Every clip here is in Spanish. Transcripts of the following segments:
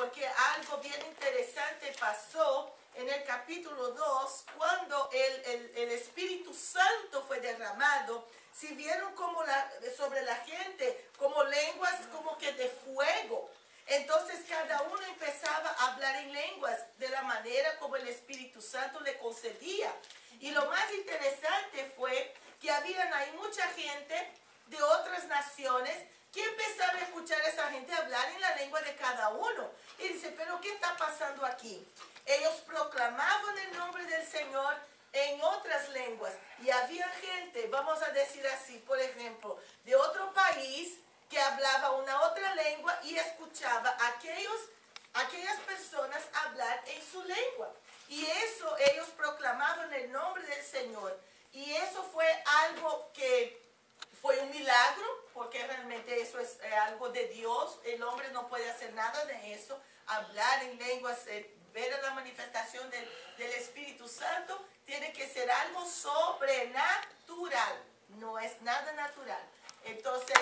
porque algo bien interesante pasó en el capítulo 2, cuando el Espíritu Santo fue derramado. Si vieron como sobre la gente, como lenguas como que de fuego. Entonces cada uno empezaba a hablar en lenguas de la manera como el Espíritu Santo le concedía. Y lo más interesante fue que habían ahí mucha gente de otras naciones que empezaba a escuchar a esa gente hablar en la lengua de cada uno. Y dice, pero ¿qué está pasando aquí? Ellos proclamaban el nombre del Señor en otras lenguas. Y había gente, vamos a decir así, por ejemplo, de otro país que hablaba una otra lengua y escuchaba a aquellas personas hablar en su lengua. Y eso, ellos proclamaban el nombre del Señor. Y eso fue algo que fue un milagro, porque realmente eso es algo de Dios. El hombre no puede hacer nada de eso. Hablar en lenguas, ver la manifestación del Espíritu Santo, tiene que ser algo sobrenatural. No es nada natural. Entonces,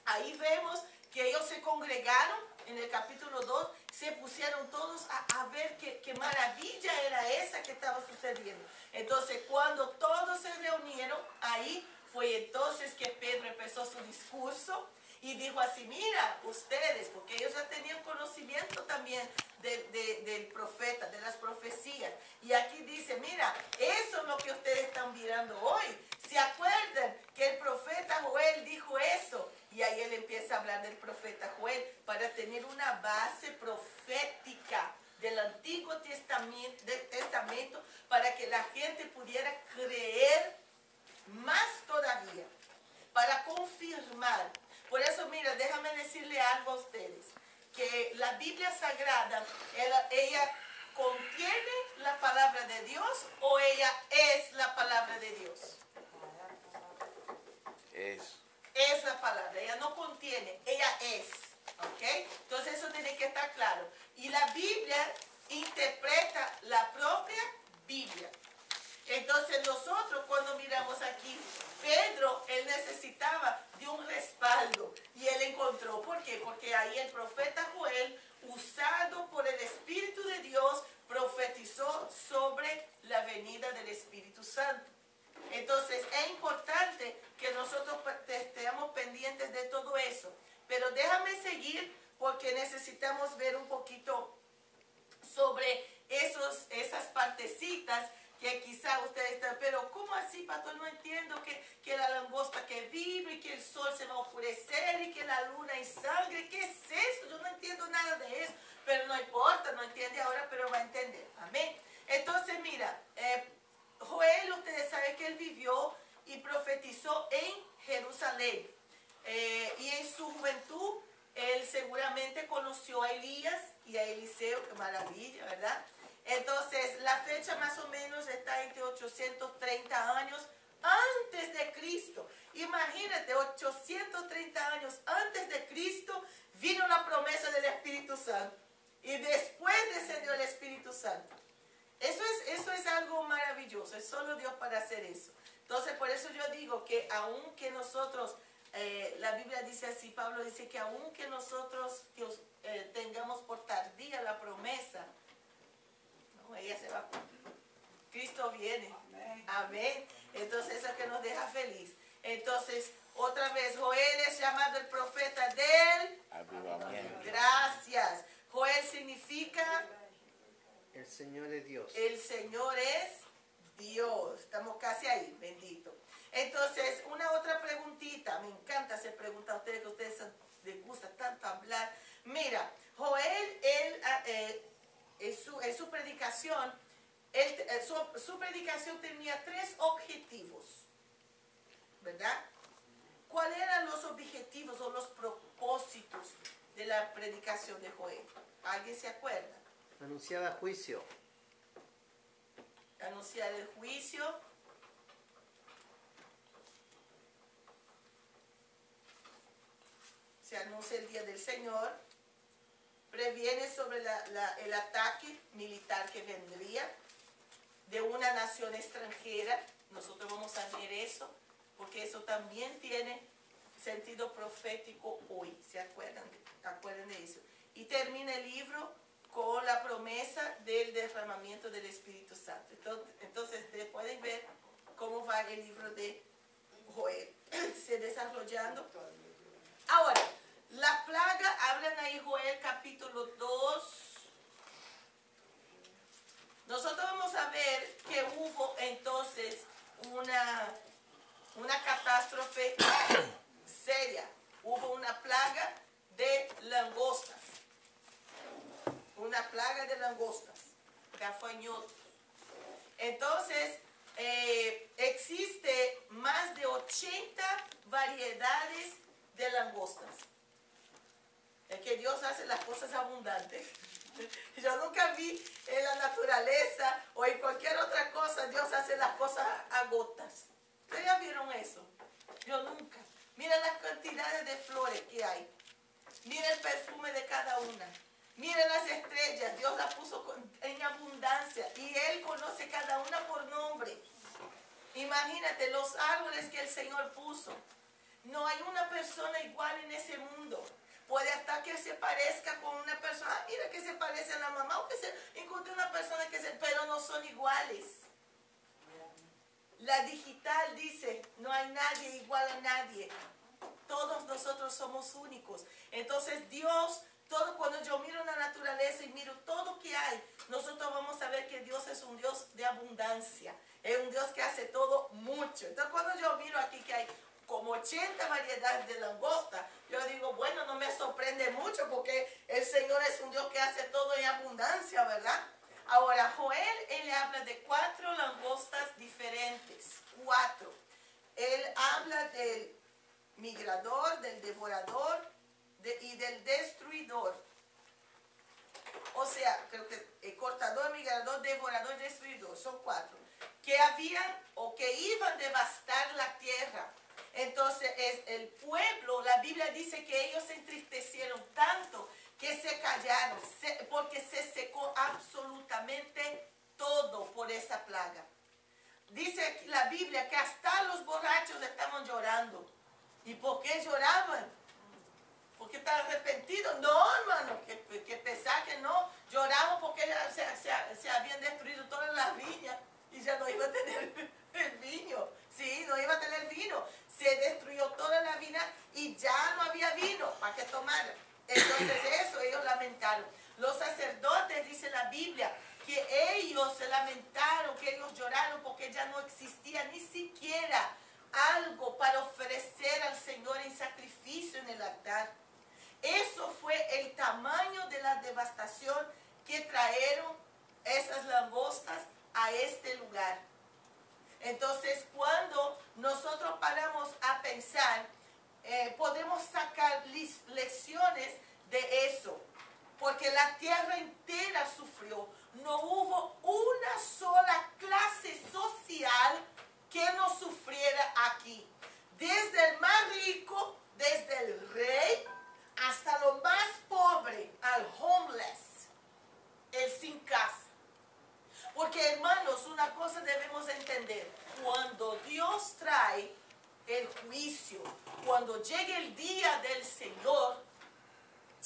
ahí vemos que ellos se congregaron en el capítulo 2, se pusieron todos a ver qué maravilla era esa que estaba sucediendo. Entonces, cuando todos se reunieron, ahí fue entonces que Pedro empezó su discurso y dijo así, mira, ustedes, porque ellos ya tenían conocimiento también del profeta, de las profecías. Y aquí dice, mira, eso es lo que ustedes están mirando hoy. ¿Se acuerdan que el profeta Joel dijo eso? Y ahí él empieza a hablar del profeta Joel para tener una base profética del Antiguo Testamento para que la gente pudiera creer más todavía, para confirmar. Por eso, mira, déjame decirle algo a ustedes, que la Biblia Sagrada, ella contiene la palabra de Dios o ella es la palabra de Dios. Es la palabra, ella no contiene, ella es. ¿Ok? Entonces eso tiene que estar claro. Y la Biblia interpreta la propia Biblia. Entonces nosotros cuando miramos aquí, Pedro, él necesitaba de un respaldo y él encontró. ¿Por qué? Porque ahí el profeta Joel, usado por el Espíritu de Dios, profetizó sobre la venida del Espíritu Santo. Entonces es importante que nosotros estemos pendientes de todo eso. Pero déjame seguir porque necesitamos ver un poquito sobre esas partecitas que quizá ustedes están, pero ¿cómo así, pastor? No entiendo que la langosta que vive y que el sol se va a oscurecer y que la luna es sangre. ¿Qué es eso? Yo no entiendo nada de eso, pero no importa, no entiende ahora, pero va a entender. Amén. Entonces, mira, Joel, ustedes saben que él vivió y profetizó en Jerusalén. Y en su juventud, él seguramente conoció a Elías y a Eliseo, qué maravilla, ¿verdad? Entonces, la fecha más o menos está entre 830 años antes de Cristo. Imagínate, 830 años antes de Cristo vino la promesa del Espíritu Santo. Y después descendió el Espíritu Santo. Eso es algo maravilloso, es solo Dios para hacer eso. Entonces, por eso yo digo que aunque nosotros, la Biblia dice así, Pablo dice que aunque nosotros tengamos por tardía la promesa, no, ella se va a cumplir. Cristo viene. Amén. Amén. Entonces, eso es que nos deja feliz. Entonces, otra vez, Joel es llamado el profeta del avivamiento. Gracias. Joel significa... El Señor es Dios. El Señor es Dios. Estamos casi ahí, bendito. Entonces, una otra preguntita. Me encanta hacer preguntas a ustedes, que a ustedes les gusta tanto hablar. Mira, Joel, en su predicación, su predicación tenía 3 objetivos, ¿verdad? ¿Cuáles eran los objetivos o los propósitos de la predicación de Joel? ¿Alguien se acuerda? Anunciaba juicio. Anunciar el juicio. Se anuncia el día del Señor. Previene sobre el ataque militar que vendría de una nación extranjera. Nosotros vamos a ver eso, porque eso también tiene sentido profético hoy. ¿Se acuerdan? Acuerden de eso. y termina el libro con la promesa del derramamiento del Espíritu Santo. Entonces ustedes pueden ver cómo va el libro de Joel se desarrollando. Ahora, la plaga, hablan ahí Joel capítulo 2. Nosotros vamos a ver que hubo entonces una catástrofe seria. Hubo una plaga de langostas. Una plaga de langostas, gafanhotos. Entonces, existe más de 80 variedades de langostas. Es que Dios hace las cosas abundantes. Yo nunca vi en la naturaleza o en cualquier otra cosa, Dios hace las cosas a gotas. ¿Ustedes ya vieron eso? Yo nunca. Miren las cantidades de flores que hay. Miren el perfume de cada una. Miren las estrellas, Dios las puso en abundancia y Él conoce cada una por nombre. Imagínate los árboles que el Señor puso. No hay una persona igual en ese mundo. Puede hasta que se parezca con una persona. Ah, mira que se parece a la mamá. O que se encontré una persona que se... Pero no son iguales. La digital dice, no hay nadie igual a nadie. Todos nosotros somos únicos. Entonces Dios, cuando yo miro la naturaleza y miro todo que hay, nosotros vamos a ver que Dios es un Dios de abundancia. Es un Dios que hace todo mucho. Entonces cuando yo miro aquí que hay como 80 variedades de langosta, yo digo, bueno, no me sorprende mucho porque el Señor es un Dios que hace todo en abundancia, ¿verdad? Ahora, Joel, él le habla de 4 langostas diferentes. 4. Él habla del migrador, del devorador y del destruidor. O sea, creo que el cortador, migrador, devorador y destruidor. Son 4. Que habían o que iban a devastar la tierra. Entonces, el pueblo, la Biblia dice que ellos se entristecieron tanto que se callaron, porque se secó absolutamente todo por esa plaga. Dice la Biblia que hasta los borrachos estaban llorando. ¿Y por qué lloraban? Porque estaban arrepentidos. No, hermano, que pensar que no. Lloramos porque se habían destruido todas las viñas y ya no iba a tener el vino. Sí, no iba a tener vino. Se destruyó toda la viña y ya no había vino para que tomaran. Entonces eso ellos lamentaron. Los sacerdotes, dice la Biblia, que ellos se lamentaron, que ellos lloraron porque ya no existía ni siquiera algo para ofrecer al Señor en sacrificio en el altar. Eso fue el tamaño de la devastación que trajeron esas langostas a este lugar. Entonces, cuando nosotros paramos a pensar, podemos sacar lecciones de eso, porque la tierra entera sufrió. No hubo una sola clase social que no sufriera aquí. Desde el más rico, desde el rey, hasta lo más pobre, al homeless, el sin casa. Porque, hermanos, una cosa debemos entender. Cuando Dios trae el juicio, cuando llegue el día del Señor,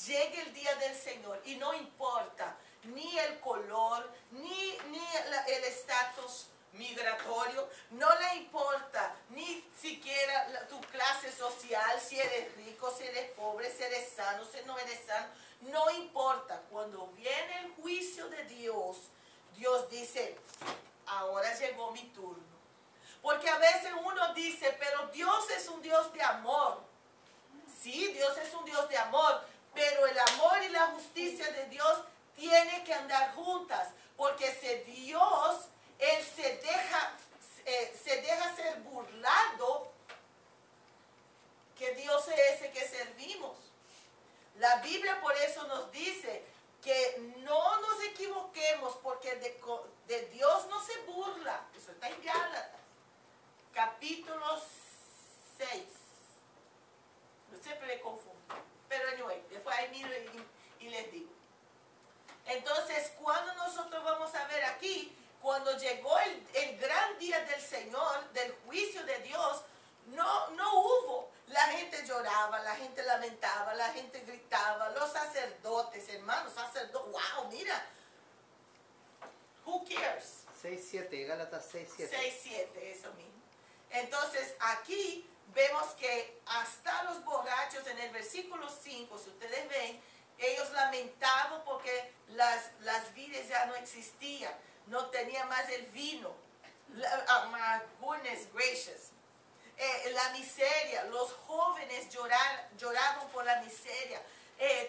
llegue el día del Señor y no importa ni el color, ni el estatus migratorio, no le importa ni siquiera tu clase social, si eres rico, si eres pobre, si eres sano, si no eres sano, no importa. Cuando viene el juicio de Dios, Dios dice, ahora llegó mi turno. Porque a veces uno dice, pero Dios es un Dios de amor. Sí, Dios es un Dios de amor, pero el amor y la justicia de Dios tienen que andar juntas. Porque si Dios, Él se deja ser burlado, ¿qué Dios es ese que servimos? La Biblia por eso nos dice que no nos equivoquemos, porque de Dios no se burla. Eso está en Gálatas, capítulo 6. Yo siempre me confundo. Pero anyway, después ahí miro y les digo. Entonces, cuando nosotros vamos a ver aquí, cuando llegó el gran día del Señor, del juicio de Dios, no hubo. La gente lloraba, la gente lamentaba, la gente gritaba, los sacerdotes, hermanos, sacerdotes, wow, mira, who cares? 6:7, Gálatas 6:7. 6:7, eso mismo. Entonces aquí vemos que hasta los borrachos en el versículo 5, si ustedes ven, ellos lamentaban porque las vides ya no existían, no tenía más el vino. My goodness gracious. La miseria, los jóvenes lloraban por la miseria.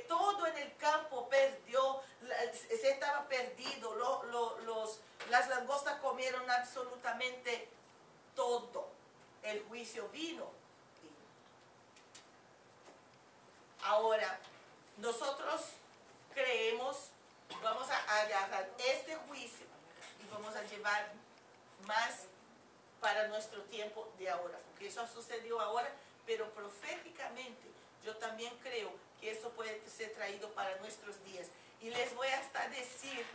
Todo en el campo perdió, se estaba perdido. Las langostas comieron absolutamente todo. El juicio vino. Ahora, nosotros creemos, vamos a agarrar este juicio y vamos a llevar más para nuestro tiempo de ahora, porque eso sucedió ahora, pero proféticamente yo también creo que eso puede ser traído para nuestros días. Y les voy hasta decir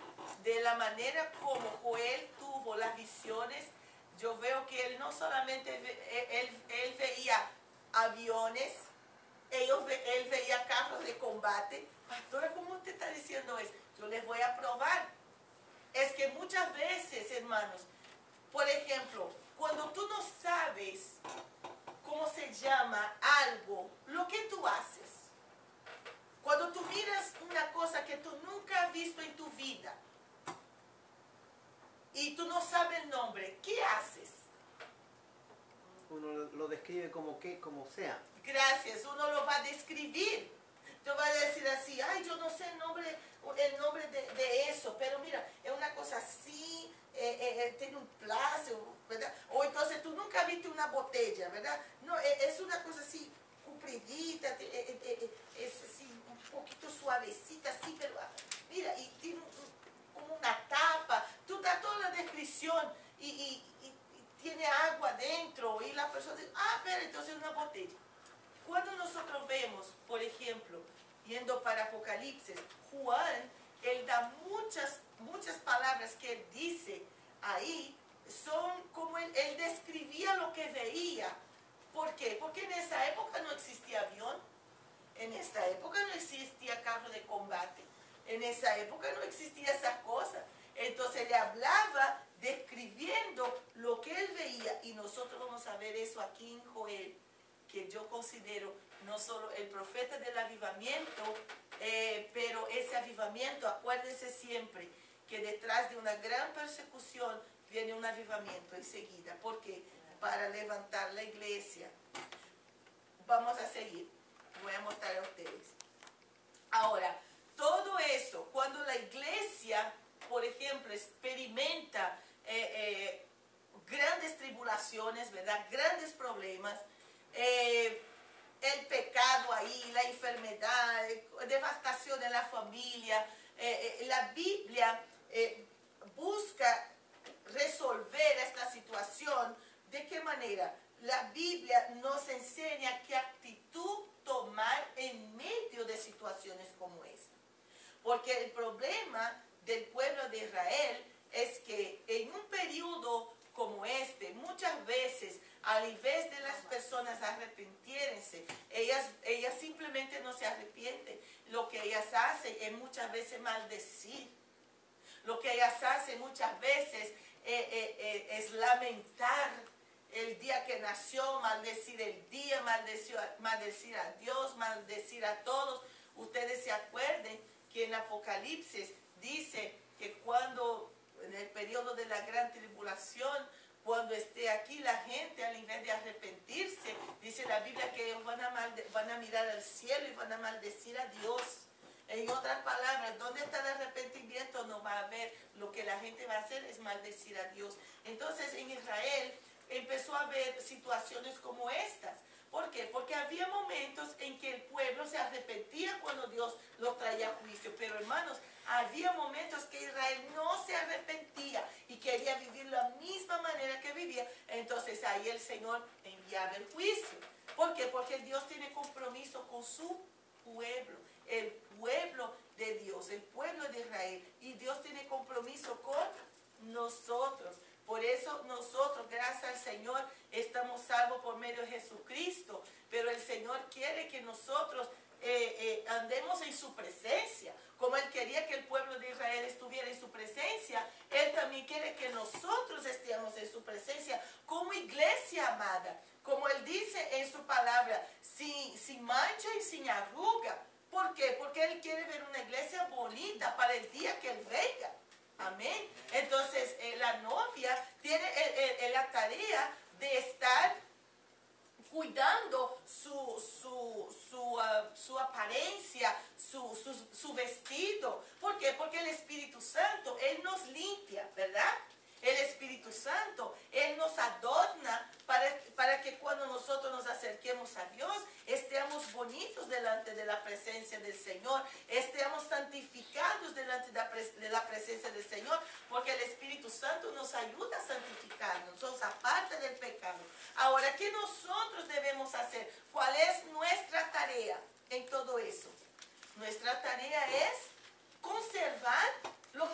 de la manera como Joel tuvo las visiones. Yo veo que él no solamente, él veía aviones, él veía carros de combate. Pastora, ¿cómo usted está diciendo eso? Yo les voy a probar. Es que muchas veces, hermanos, por ejemplo, cuando tú no sabes cómo se llama algo, lo que tú haces, cuando tú miras una cosa que tú nunca has visto en tu vida y tú no sabes el nombre, ¿qué haces? Uno lo describe como que, como sea. Gracias, uno lo va a describir. Te va a decir así, ay, yo no sé el nombre de eso, pero mira, es una cosa así, tiene un plazo, ¿verdad? O entonces tú nunca viste una botella, ¿verdad? No, es una cosa así, compridita, es así, un poquito suavecita, así, pero mira, y tiene como una tapa. Tú das toda la descripción y tiene agua dentro y la persona dice, pero entonces es una botella. Cuando nosotros vemos, por ejemplo, yendo para Apocalipsis, Juan, él da muchas palabras que él dice ahí, son como él describía lo que veía. ¿Por qué? Porque en esa época no existía avión, en esta época no existía carro de combate, en esa época no existía esas cosas. Entonces le hablaba describiendo lo que él veía, y nosotros vamos a ver eso aquí en Joel, que yo considero no solo el profeta del avivamiento, pero ese avivamiento, acuérdense siempre que detrás de una gran persecución viene un avivamiento enseguida. ¿Por qué? Para levantar la iglesia. Vamos a seguir. Voy a mostrar a ustedes. Ahora, todo eso, cuando la iglesia, por ejemplo, experimenta grandes tribulaciones, ¿verdad? Grandes problemas, el pecado ahí, la enfermedad, devastación en la familia, la Biblia busca resolver esta situación. ¿De qué manera? La Biblia nos enseña qué actitud tomar en medio de situaciones como esta. Porque el problema del pueblo de Israel es que en un periodo como este, muchas veces, al invés de las personas arrepintiéndose, ellas simplemente no se arrepienten. Lo que ellas hacen es muchas veces maldecir. Lo que ellas hacen muchas veces es lamentar el día que nació, maldecir el día, maldecir a Dios, maldecir a todos. Ustedes se acuerden que en Apocalipsis dice que cuando, en el periodo de la gran tribulación, cuando esté aquí la gente, al invés de arrepentirse, dice la Biblia que ellos van a mirar al cielo y van a maldecir a Dios. En otras palabras, ¿dónde está el arrepentimiento? No va a haber. Lo que la gente va a hacer es maldecir a Dios. Entonces en Israel empezó a haber situaciones como estas. ¿Por qué? Porque había momentos en que el pueblo se arrepentía cuando Dios los traía a juicio. Pero hermanos, había momentos que Israel no se arrepentía y quería vivir la misma manera que vivía. Entonces ahí el Señor enviaba el juicio. ¿Por qué? Porque Dios tiene compromiso con su pueblo, el pueblo de Dios, el pueblo de Israel. Y Dios tiene compromiso con nosotros. Por eso nosotros, gracias al Señor, estamos salvos por medio de Jesucristo. Pero el que nosotros andemos en su presencia. Como Él quería que el pueblo de Israel estuviera en su presencia, Él también quiere que nosotros estemos en su presencia como iglesia amada. Como Él dice en su palabra, sin mancha y sin arruga. ¿Por qué? Porque Él quiere ver una iglesia bonita para el día que Él venga. Amén. Entonces, la novia tiene la tarea de estar cuidando su apariencia, su vestido. ¿Por qué? Porque el Espíritu Santo, Él nos limpia, ¿verdad? El Espíritu Santo, Él nos adorna para que cuando nosotros nos acerquemos a Dios, estemos bonitos delante de la presencia del Señor, estemos santificados delante de la presencia del Señor, porque el Espíritu Santo nos ayuda a santificarnos, nos aparta del pecado. Ahora, ¿qué nosotros debemos hacer? ¿Cuál es nuestra tarea en todo eso? Nuestra tarea es conservar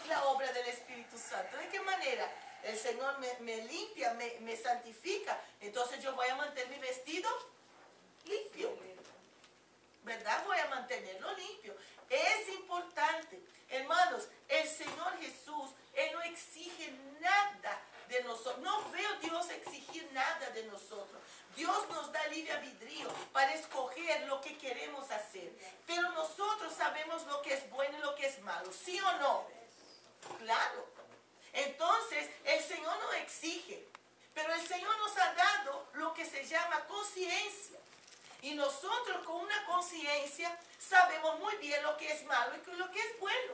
la obra del Espíritu Santo. ¿De qué manera? El Señor me limpia, me santifica. Entonces yo voy a mantener mi vestido limpio. ¿Verdad? Voy a mantenerlo limpio. Es importante. Hermanos, el Señor Jesús, Él no exige nada de nosotros. No veo Dios exigir nada de nosotros. Dios nos da libre albedrío para escoger lo que queremos hacer. Pero nosotros sabemos lo que es bueno y lo que es malo. ¿Sí o no? Claro. Entonces, el Señor no exige. Pero el Señor nos ha dado lo que se llama conciencia. Y nosotros con una conciencia sabemos muy bien lo que es malo y lo que es bueno.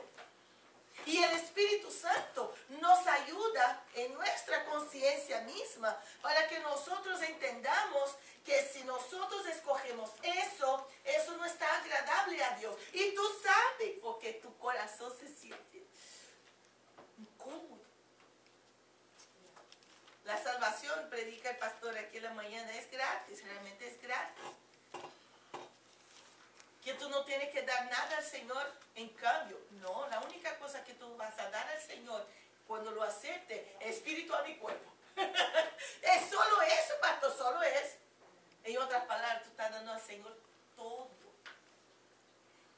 Y el Espíritu Santo nos ayuda en nuestra conciencia misma para que nosotros entendamos que si nosotros escogemos eso, eso no está agradable a Dios. Y tú sabes, porque tu corazón se siente incómodo. La salvación, predica el pastor aquí en la mañana, es gratis, realmente es gratis. Que tú no tienes que dar nada al Señor en cambio. No, la única cosa que tú vas a dar al Señor cuando lo aceptes es espíritu, alma y cuerpo. Es solo eso, pastor, solo es. En otras palabras, tú estás dando al Señor todo.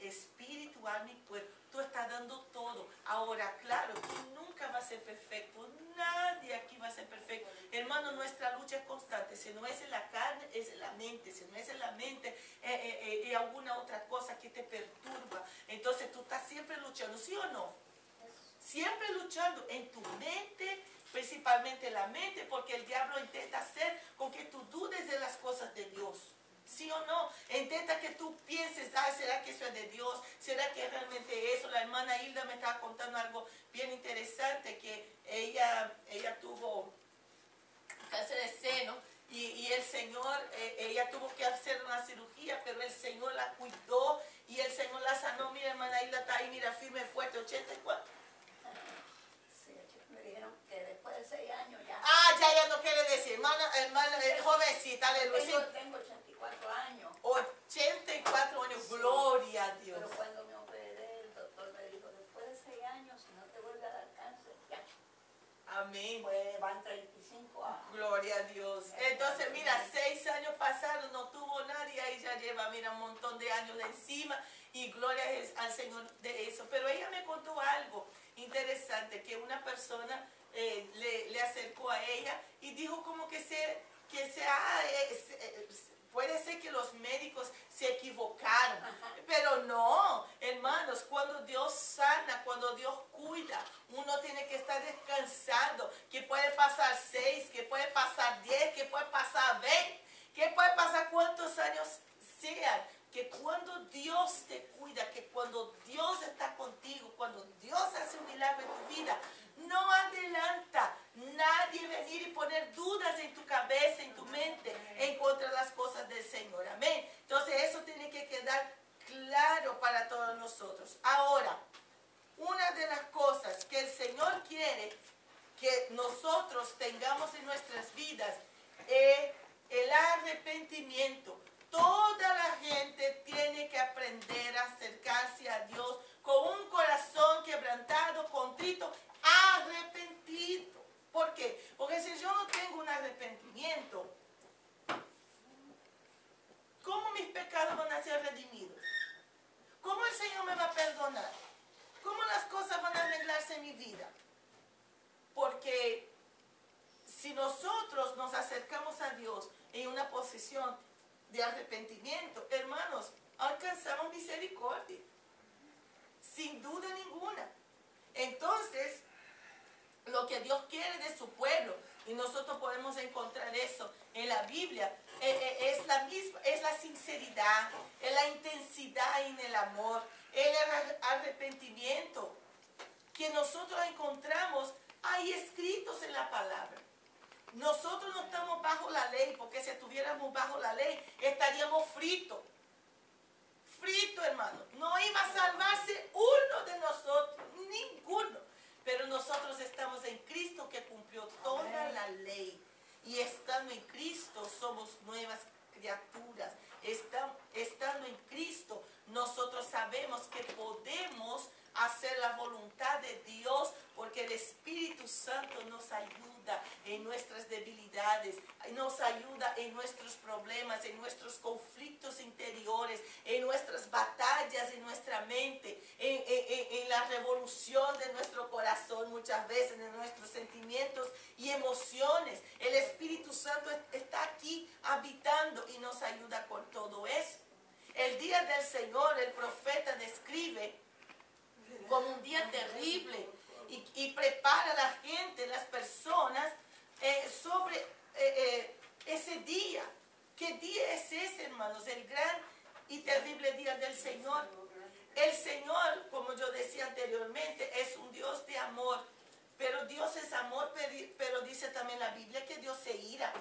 Espíritu, alma y cuerpo. Tú estás dando todo. Ahora, claro, tú nunca vas a ser perfecto. Nadie aquí va a ser perfecto. Hermano, nuestra lucha es constante. Si no es en la carne, es en la mente. Si no es en la mente, y alguna otra cosa que te perturba. Entonces tú estás siempre luchando, ¿sí o no? Siempre luchando en tu mente, principalmente en la mente, porque el diablo intenta hacer con que tú dudes de las cosas de Dios. ¿Sí o no? Intenta que tú pienses, ¿será que eso es de Dios? ¿Será que realmente eso? La hermana Hilda me estaba contando algo bien interesante, que ella tuvo cáncer de seno y el Señor, ella tuvo que hacer una cirugía, pero el Señor la cuidó y el Señor la sanó. Mira, hermana Hilda está ahí, mira, firme, fuerte, 84. Sí, me dijeron que después de 6 años ya. Ah, ya no quiere decir, hermana, jovencita, aleluya. Tengo 84 años. 84 años, gloria a Dios. Pero cuando me operé, el doctor me dijo, después de 6 años, si no te vuelve a dar cáncer, ya. Amén. Pues van 35 años. Gloria a Dios. Entonces, mira, 6 años pasaron, no tuvo nadie, ahí ya lleva, mira, un montón de años de encima, y gloria al Señor de eso. Pero ella me contó algo interesante, que una persona le acercó a ella y dijo como que puede ser que los médicos se equivocaron, pero no, hermanos, cuando Dios sana, cuando Dios cuida, uno tiene que estar descansando, que puede pasar 6, que puede pasar 10, que puede pasar 20, que puede pasar cuantos años sean, que cuando Dios te cuida, que cuando Dios está contigo, cuando Dios hace un milagro en tu vida, no adelanta nadie venir y poner dudas en tu cabeza, en tu mente, en contra de las cosas del Señor. Amén. Entonces eso tiene que quedar claro para todos nosotros. Ahora, una de las cosas que el Señor quiere que nosotros tengamos en nuestras vidas es el arrepentimiento. Toda la gente tiene que aprender a acercarse a Dios con un corazón quebrantado, contrito, arrepentido. ¿Por qué? Porque si yo no tengo un arrepentimiento, ¿cómo mis pecados van a ser nos acercamos a Dios en una posición de arrepentimiento, hermanos, alcanzamos misericordia, sin duda ninguna. Entonces, lo que Dios quiere de su pueblo, y nosotros podemos encontrar eso en la Biblia, es la misma, es la sinceridad, es la intensidad en el amor, el arrepentimiento que nosotros encontramos ahí escritos en la palabra. Nosotros no estamos bajo la ley, porque si estuviéramos bajo la ley estaríamos fritos. Frito, hermano. No iba a salvarse uno de nosotros, ninguno. Pero nosotros estamos en Cristo, que cumplió toda la ley. Y estando en Cristo somos nuevas criaturas. Estando en Cristo, nosotros sabemos que podemos hacer la voluntad de Dios, porque el Espíritu Santo nos ayuda en nuestras debilidades, nos ayuda en nuestros problemas, en nuestros conflictos interiores, en nuestras batallas, en nuestra mente, en la revolución de nuestro corazón, muchas veces en nuestros sentimientos y emociones. El Espíritu Santo está aquí habitando y nos ayuda con todo eso. El día del Señor, el profeta describe como un día terrible y prepara a la gente, las personas, sobre ese día. ¿Qué día es ese, hermanos? El gran y terrible día del Señor. El Señor, como yo decía anteriormente, es un Dios de amor, pero Dios es amor, pero dice también la Biblia que Dios se ira.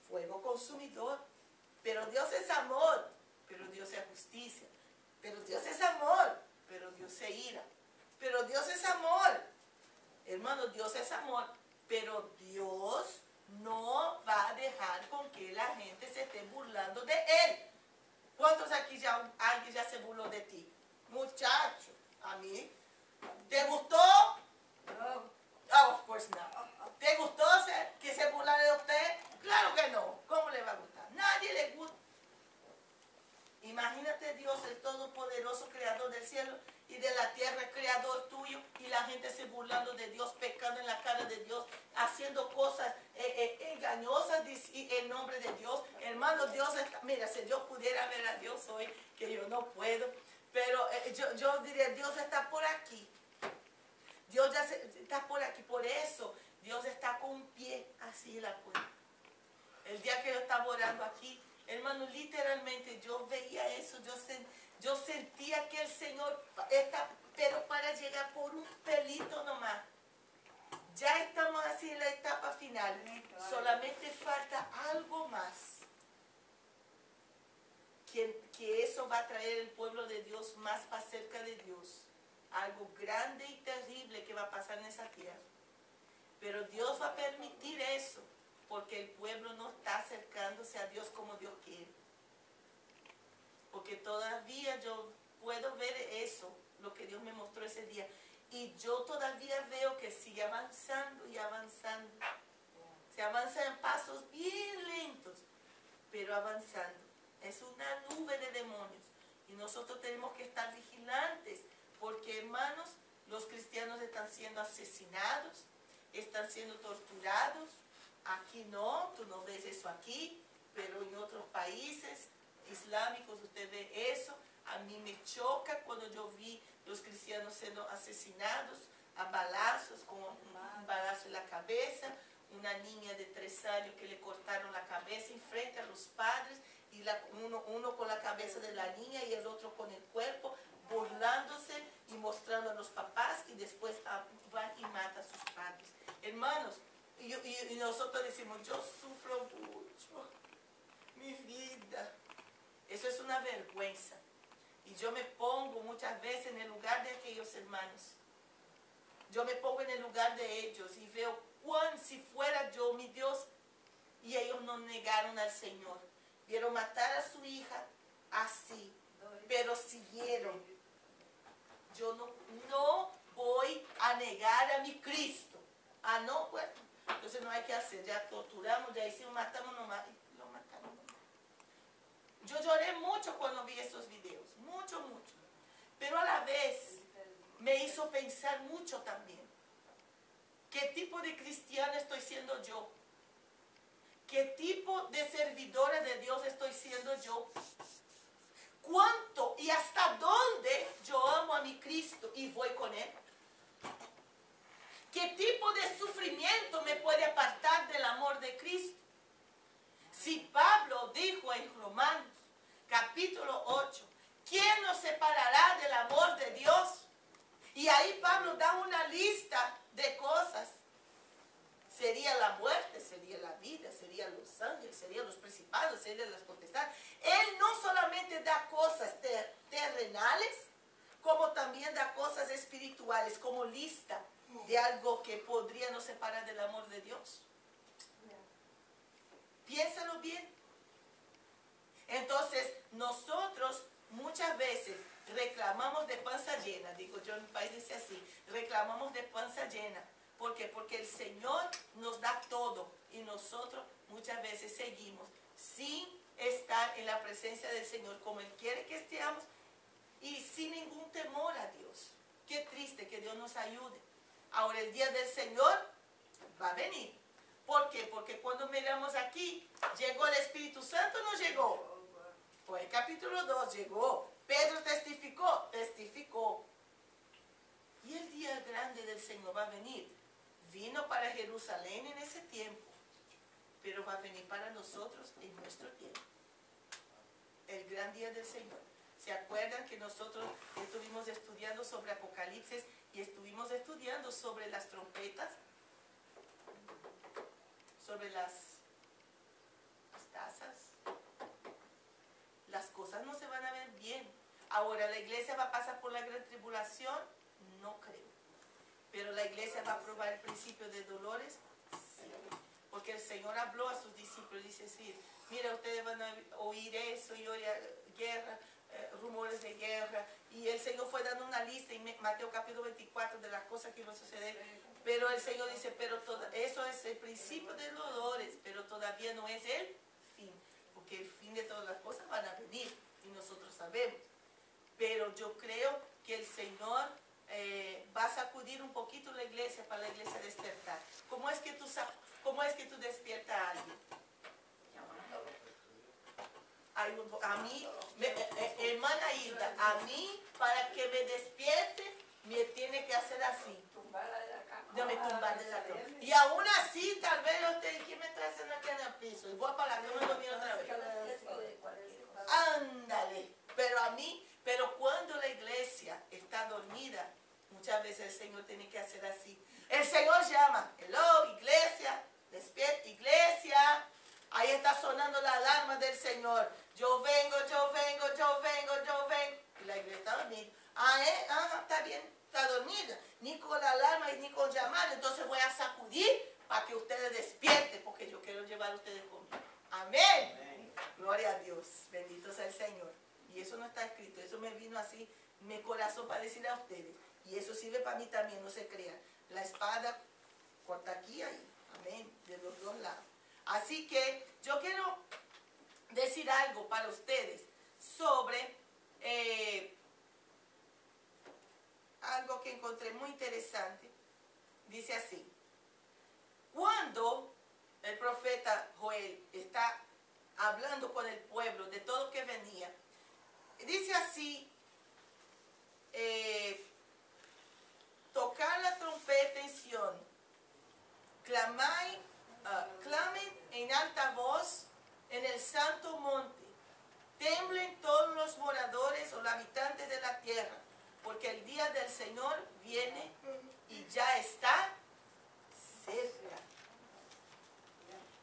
Fuego consumidor. Pero Dios es amor, pero Dios es justicia. Pero Dios es amor, pero Dios se ira. Pero Dios es amor. Hermano, Dios es amor, pero Dios no va a dejar con que la gente se esté burlando de Él. ¿Cuántos aquí alguien ya se burló de ti? Muchacho, a mí. ¿Te gustó? No. Oh, of course not. ¿Te gustó que se burlara de usted? Claro que no. ¿Cómo le va a gustar? Nadie le gusta. Imagínate Dios, el Todopoderoso, creador del cielo y de la tierra, creador tuyo, y la gente se burlando de Dios, pecando en la cara de Dios, haciendo cosas engañosas en nombre de Dios. Hermano, Dios está, mira, si yo pudiera ver a Dios hoy, que yo no puedo, pero yo diría, Dios está por aquí. Dios ya está por aquí, por eso Dios está con un pie así en la puerta. El día que yo estaba orando aquí, hermano, literalmente yo veía eso, yo sentía que el Señor está, pero para llegar por un pelito nomás. Ya estamos así en la etapa final, solamente falta algo más. Que eso va a traer el pueblo de Dios más para cerca de Dios. Algo grande y terrible que va a pasar en esa tierra. Pero Dios va a permitir eso, porque el pueblo no está acercándose a Dios como Dios quiere. Porque todavía yo puedo ver eso, lo que Dios me mostró ese día. Y yo todavía veo que sigue avanzando y avanzando. Se avanza en pasos bien lentos, pero avanzando. Es una nube de demonios. Y nosotros tenemos que estar vigilantes, porque, hermanos, los cristianos están siendo asesinados, están siendo torturados. Aquí no, tú no ves eso aquí, pero en otros países islámicos usted ve eso. A mí me choca cuando yo vi los cristianos siendo asesinados a balazos, con un balazo en la cabeza, una niña de 3 años que le cortaron la cabeza en frente a los padres, y uno con la cabeza de la niña y el otro con el cuerpo, burlándose y mostrando a los papás, y después van y matan a sus padres. Hermanos, y nosotros decimos, yo sufro mucho, mi vida. Eso es una vergüenza. Y yo me pongo muchas veces en el lugar de aquellos hermanos. Yo me pongo en el lugar de ellos y veo si fuera yo, mi Dios, y ellos no negaron al Señor. Vieron matar a su hija así, pero siguieron. Yo no voy a negar a mi Cristo. Ah, no, bueno, entonces no hay que hacer, ya torturamos, ya hicimos, matamos nomás, y lo mataron nomás. Yo lloré mucho cuando vi esos videos, mucho, mucho. Pero a la vez me hizo pensar mucho también. ¿Qué tipo de cristiana estoy siendo yo? ¿Qué tipo de servidora de Dios estoy siendo yo? ¿Cuánto y hasta dónde yo amo a mi Cristo y voy con Él? ¿Qué tipo de sufrimiento me puede apartar del amor de Cristo? Si Pablo dijo en Romanos, capítulo 8, ¿quién nos separará del amor de Dios? Y ahí Pablo da una lista de cosas. Sería la muerte, sería la vida, serían los ángeles, serían los principados, serían las potestades. Él no solamente da cosas terrenales, como también da cosas espirituales, como lista de algo que podría nos separar del amor de Dios. Piénsalo bien. Entonces, nosotros muchas veces reclamamos de panza llena, digo yo en mi país dice así, reclamamos de panza llena. ¿Por qué? Porque el Señor nos da todo y nosotros muchas veces seguimos sin estar en la presencia del Señor como Él quiere que estemos y sin ningún temor a Dios. Qué triste, que Dios nos ayude. Ahora el día del Señor va a venir. ¿Por qué? Porque cuando miramos aquí, ¿llegó el Espíritu Santo o no llegó? Pues el capítulo 2 llegó. Pedro testificó. Y el día grande del Señor va a venir. Vino para Jerusalén en ese tiempo, pero va a venir para nosotros en nuestro tiempo. El gran día del Señor. ¿Se acuerdan que nosotros estuvimos estudiando sobre Apocalipsis y estuvimos estudiando sobre las trompetas? Sobre las tazas. Las cosas no se van a ver bien. Ahora, ¿la iglesia va a pasar por la gran tribulación? No creo. Pero la iglesia va a probar el principio de dolores, sí. Porque el Señor habló a sus discípulos y dice, sí, mira, ustedes van a oír eso y oír guerra, rumores de guerra. Y el Señor fue dando una lista en Mateo capítulo 24 de las cosas que iban a suceder. Pero el Señor dice, pero eso es el principio de dolores, pero todavía no es el fin. Porque el fin de todas las cosas van a venir y nosotros sabemos. Pero yo creo que el Señor va a sacudir un poquito la iglesia para la iglesia despertar. ¿Cómo es que tú despiertas a alguien? A mí, hermana Hilda, a mí para que me despierte me tiene que hacer así. Yo me tumbar de la cama. Y aún así, tal vez usted, ¿quién me trae haciendo aquí en el piso? Y voy para la cama y lo miro otra vez. Ándale. Pero cuando la iglesia está dormida, muchas veces el Señor tiene que hacer así. El Señor llama, hello, iglesia, despierta, iglesia. Ahí está sonando la alarma del Señor. Yo vengo. Y la iglesia está dormida. Está bien, está dormida. Ni con la alarma ni con llamar. Entonces voy a sacudir para que ustedes despierten, porque yo quiero llevar a ustedes conmigo. Amén. Amén. Gloria a Dios. Bendito sea el Señor. Y eso no está escrito. Eso me vino así, mi corazón, para decir a ustedes. Y eso sirve para mí también, no se crean. La espada corta aquí y ahí. Amén. De los dos lados. Así que yo quiero decir algo para ustedes sobre algo que encontré muy interesante. Dice así: cuando el profeta Joel está hablando con el pueblo de todo lo que venía, dice así: tocar la trompeta en Sión, clamen en alta voz en el santo monte, temblen todos los moradores o los habitantes de la tierra, porque el día del Señor viene y ya está cerca.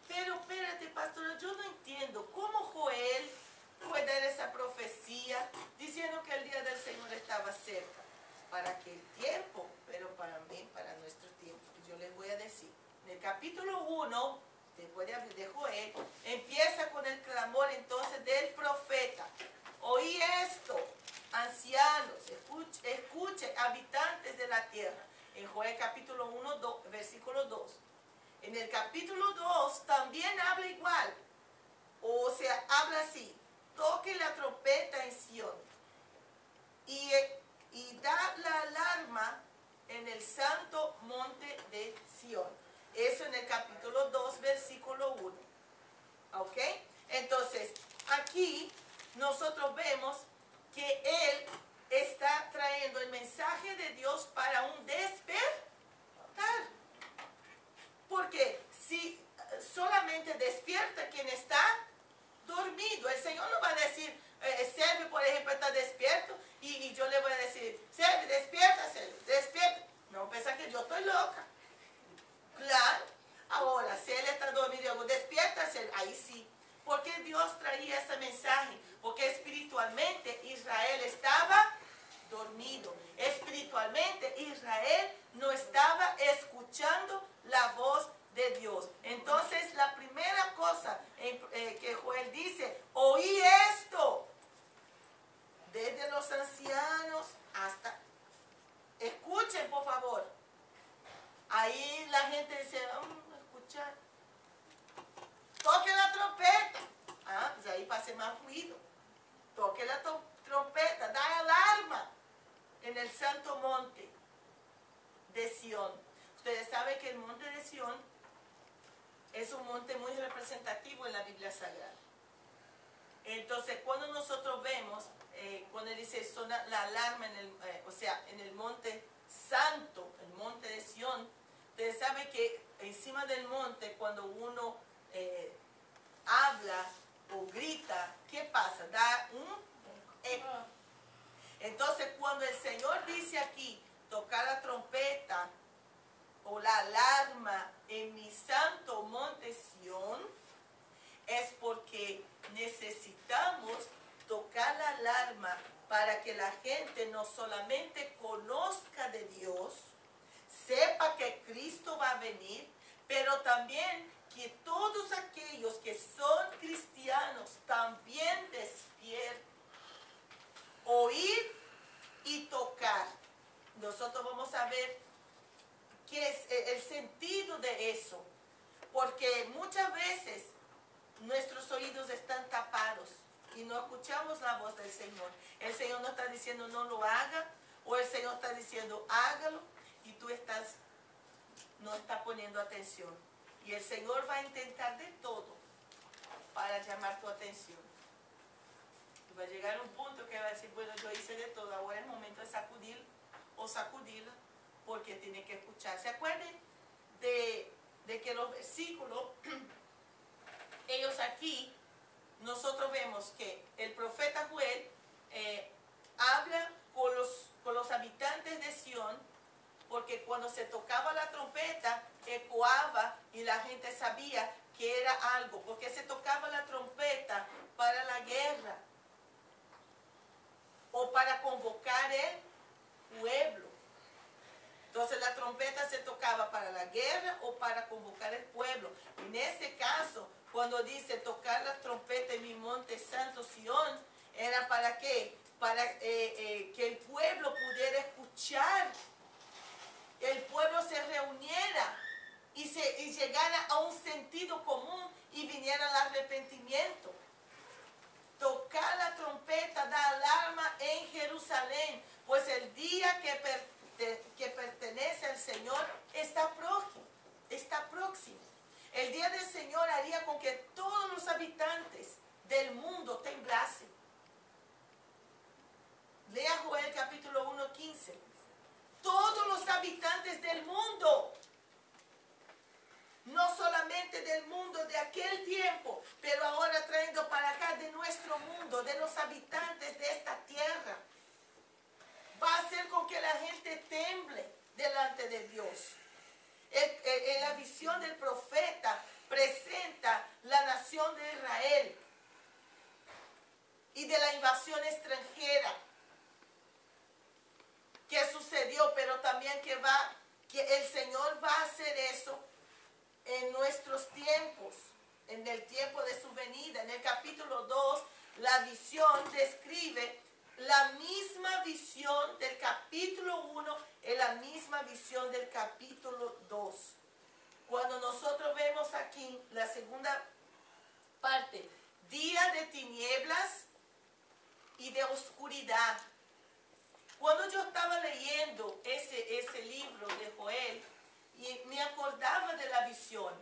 Pero espérate, pastora, yo no entiendo cómo Joel fue dar esa profecía diciendo que el día del Señor estaba cerca. Para aquel tiempo, pero para mí, para nuestro tiempo. Yo les voy a decir, en el capítulo 1, después de hablar de Joel, empieza con el clamor entonces del profeta. Oí esto, ancianos, escuchen, habitantes de la tierra. En Joel capítulo 1, versículo 2. En el capítulo 2 también habla igual. O sea, habla así: toque la trompeta en Sión y da la alarma en el santo monte de Sión. Eso en el capítulo 2, versículo 1. ¿Ok? Entonces, aquí nosotros vemos que Él está trayendo el mensaje de Dios para un despertar. Porque si solamente despierta quien está dormido, el Señor no va a decir, Servi, por ejemplo, está despierto, y yo le voy a decir, Servi, despierta, Servi, despierta. No, piensa que yo estoy loca. Claro. Ahora, si él está dormido y yo digo, despierta, Servi, ahí sí. ¿Por qué Dios traía ese mensaje? Porque espiritualmente Israel estaba dormido. Espiritualmente Israel no estaba escuchando la voz de Dios. Entonces la primera cosa que Joel dice, oí esto, desde los ancianos hasta, escuchen por favor. Ahí la gente dice, escuchar, toque la trompeta. Pues ahí pase más ruido. Toque la trompeta, da alarma en el santo monte de Sión. Ustedes saben que el monte de Sión es un monte muy representativo en la Biblia Sagrada. Entonces, cuando nosotros vemos, cuando dice suena la alarma en el monte santo, el monte de Sión, ustedes saben que encima del monte, cuando uno habla o grita, ¿qué pasa? Da un eco. Entonces, cuando el Señor dice aquí, tocar la trompeta o la alarma en mi santo monte Sión, es porque necesitamos tocar la alarma para que la gente no solamente conozca de Dios, sepa que Cristo va a venir, pero también que todos aquellos que son cristianos también despierten. Oír y tocar. Nosotros vamos a ver qué es el sentido de eso, porque muchas veces nuestros oídos están tapados y no escuchamos la voz del Señor. El Señor no está diciendo no lo haga, o el Señor está diciendo hágalo, y tú no estás poniendo atención. Y el Señor va a intentar de todo para llamar tu atención. Y va a llegar un punto que va a decir, bueno, yo hice de todo, ahora es el momento de sacudir o sacudirla, porque tiene que escuchar. ¿Se acuerdan de que los versículos, ellos aquí, nosotros vemos que el profeta Joel habla con los habitantes de Sión, porque cuando se tocaba la trompeta, ecoaba y la gente sabía que era algo, porque se tocaba la trompeta para la guerra o para convocar el pueblo. Entonces la trompeta se tocaba para la guerra o para convocar el pueblo. En ese caso, cuando dice tocar la trompeta en mi monte santo Sión, ¿era para qué? Para que el pueblo pudiera escuchar, el pueblo se reuniera y llegara a un sentido común y viniera al arrepentimiento. Tocar la trompeta da alarma en Jerusalén, pues el día que pertenece al Señor está próximo. El día del Señor haría con que todos los habitantes del mundo temblasen. Lea Joel capítulo 1:15. Todos los habitantes del mundo, no solamente del mundo de aquel tiempo, pero ahora trayendo para acá de nuestro mundo, de los habitantes de esta tierra, va a hacer con que la gente temble delante de Dios. En la visión del profeta presenta la nación de Israel y de la invasión extranjera que sucedió, pero también que el Señor va a hacer eso en nuestros tiempos, en el tiempo de su venida. En el capítulo 2, la visión describe la misma visión del capítulo 1 en la misma visión del capítulo 2. Cuando nosotros vemos aquí la segunda parte, día de tinieblas y de oscuridad. Cuando yo estaba leyendo ese libro de Joel, y me acordaba de la visión.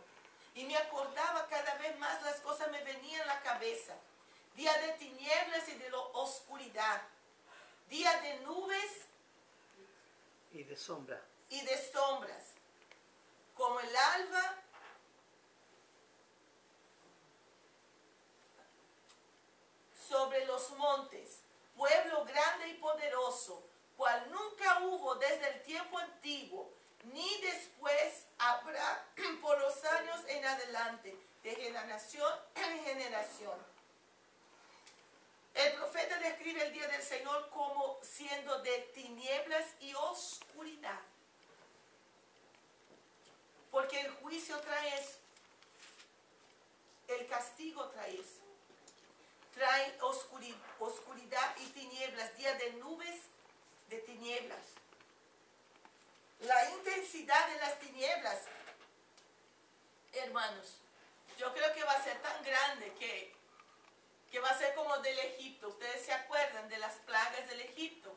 Y me acordaba cada vez más, las cosas me venían a la cabeza. Día de tinieblas y de oscuridad. Día de nubes y de sombra. y de sombras. Como el alba sobre los montes. Pueblo grande y poderoso, cual nunca hubo desde el tiempo antiguo, ni después habrá por los años en adelante, de generación en generación. El profeta describe el día del Señor como siendo de tinieblas y oscuridad. Porque el juicio trae eso. El castigo trae eso. Trae oscuridad y tinieblas, día de nubes, de tinieblas. La intensidad de las tinieblas, hermanos, yo creo que va a ser tan grande que va a ser como del Egipto. Ustedes se acuerdan de las plagas del Egipto.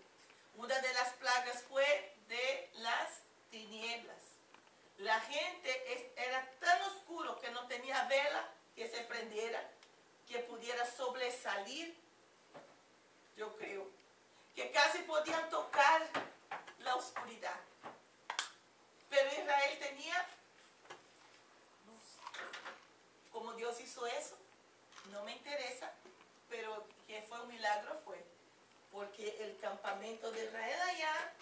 Una de las plagas fue de las tinieblas. La gente era tan oscuro que no tenía vela que se prendiera, que pudiera sobresalir, yo creo, que casi podían tocar la oscuridad. Pero Israel tenía luz. ¿Cómo Dios hizo eso? No me interesa, pero que fue un milagro fue, porque el campamento de Israel allá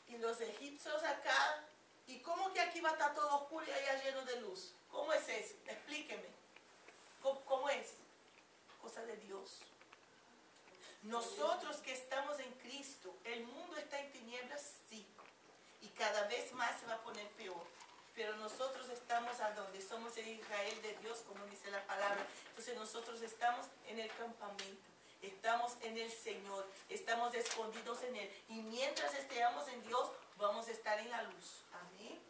y los egipcios acá, y cómo que aquí va a estar todo oscuro y allá lleno de luz. ¿Cómo es eso? Explíqueme. ¿Cómo es? Cosa de Dios. Nosotros que estamos en Cristo, el mundo está en tinieblas, sí, y cada vez más se va a poner peor, pero nosotros estamos a donde somos el Israel de Dios, como dice la palabra. Entonces nosotros estamos en el campamento, estamos en el Señor, estamos escondidos en Él, y mientras estemos en Dios vamos a estar en la luz. Amén.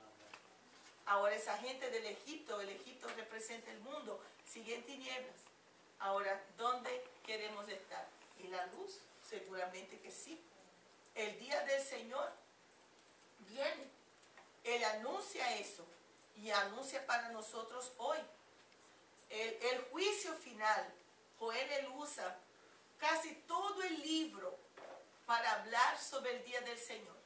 Ahora esa gente del Egipto, el Egipto representa el mundo, sigue en tinieblas. Ahora, ¿dónde queremos estar? ¿En la luz? Seguramente que sí. El día del Señor viene. Él anuncia eso y anuncia para nosotros hoy. El juicio final, Joel él usa casi todo el libro para hablar sobre el día del Señor.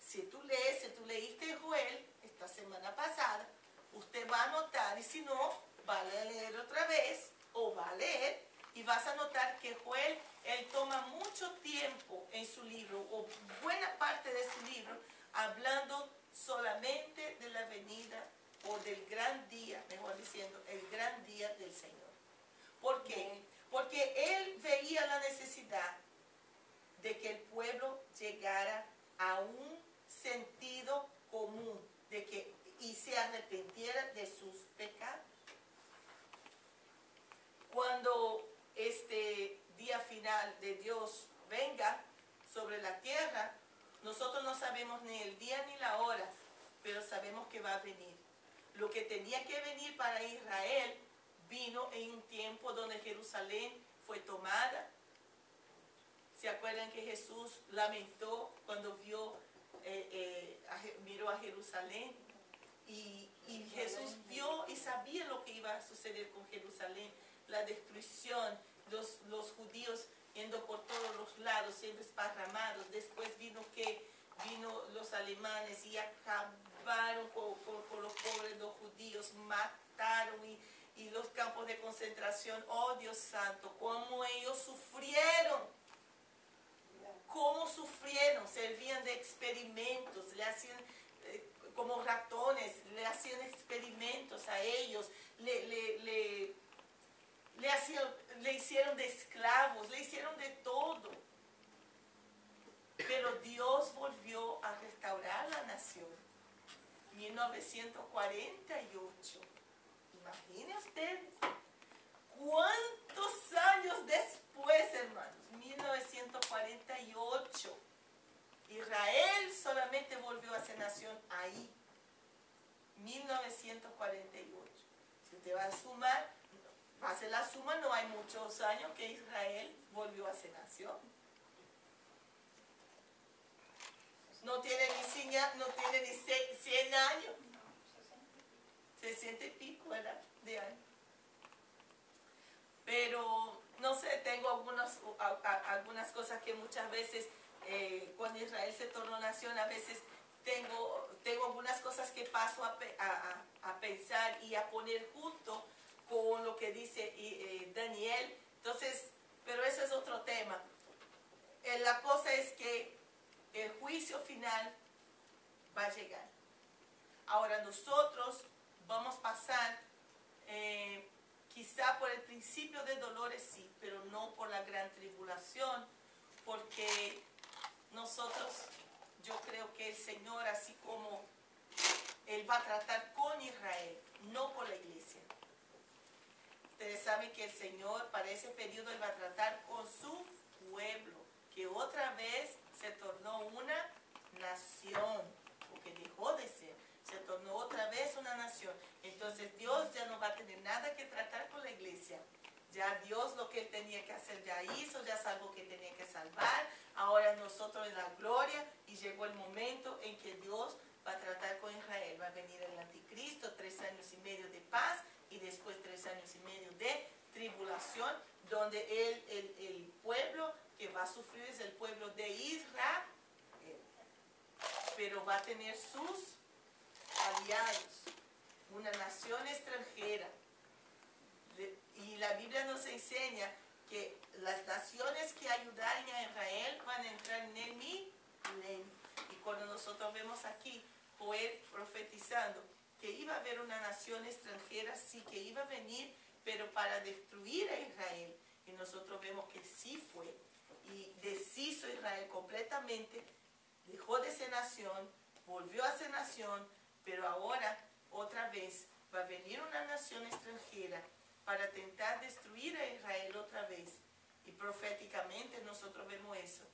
Si tú leíste Joel esta semana pasada, usted va a notar, y si no, va a leer otra vez, o va a leer, y vas a notar que Joel, él toma mucho tiempo en su libro, o buena parte de su libro, hablando solamente de la venida, o del gran día, mejor diciendo, el gran día del Señor. ¿Por qué? Porque él veía la necesidad de que el pueblo llegara a un sentido común, y se arrepintiera de sus pecados. Cuando este día final de Dios venga sobre la tierra, nosotros no sabemos ni el día ni la hora, pero sabemos que va a venir. Lo que tenía que venir para Israel vino en un tiempo donde Jerusalén fue tomada. ¿Se acuerdan que Jesús lamentó cuando miró a Jerusalén? Y Jesús vio y sabía lo que iba a suceder con Jerusalén, la destrucción, los judíos yendo por todos los lados, siendo esparramados. Después vino los alemanes y acabaron con los pobres, los judíos, mataron y los campos de concentración. Oh Dios santo, cómo ellos sufrieron. Cómo sufrieron, servían de experimentos, le hacían como ratones, le hacían experimentos a ellos, le hicieron de esclavos, le hicieron de todo. Pero Dios volvió a restaurar la nación. 1948. Imaginen ustedes. ¿Cuántos años después, hermanos? 1948. Israel solamente volvió a ser nación ahí. 1948. Si usted va a sumar, va a hacer la suma, no hay muchos años que Israel volvió a ser nación. No tiene ni 100 años. 60 y pico, ¿verdad? De años. Pero, no sé, tengo algunas cosas que muchas veces, cuando Israel se tornó nación, a veces tengo algunas cosas que paso a pensar y a poner junto con lo que dice Daniel. Entonces, pero eso es otro tema. La cosa es que el juicio final va a llegar. Ahora nosotros vamos a pasar, quizá por el principio de dolores sí, pero no por la gran tribulación, porque nosotros, yo creo que el Señor, así como Él va a tratar con Israel, no con la iglesia. Ustedes saben que el Señor para ese periodo Él va a tratar con su pueblo, que otra vez se tornó una nación, porque dejó de ser, se tornó otra vez una nación. Entonces Dios ya no va a tener nada que tratar con la iglesia. Ya Dios lo que Él tenía que hacer ya hizo, ya salvó que tenía que salvar. Ahora nosotros en la gloria, y llegó el momento en que Dios va a tratar con Israel. Va a venir el anticristo, 3 años y medio de paz y después 3 años y medio de tribulación, donde el pueblo que va a sufrir es el pueblo de Israel, pero va a tener sus aliados, una nación extranjera. Y la Biblia nos enseña que las naciones que ayudaron a Israel van a entrar en el milenio. Y cuando nosotros vemos aquí Joel profetizando que iba a haber una nación extranjera, sí, que iba a venir, pero para destruir a Israel. Y nosotros vemos que sí fue. Y deshizo Israel completamente, dejó de ser nación, volvió a ser nación, pero ahora otra vez va a venir una nación extranjera para tentar destruir a Israel otra vez. Y proféticamente nosotros vemos eso.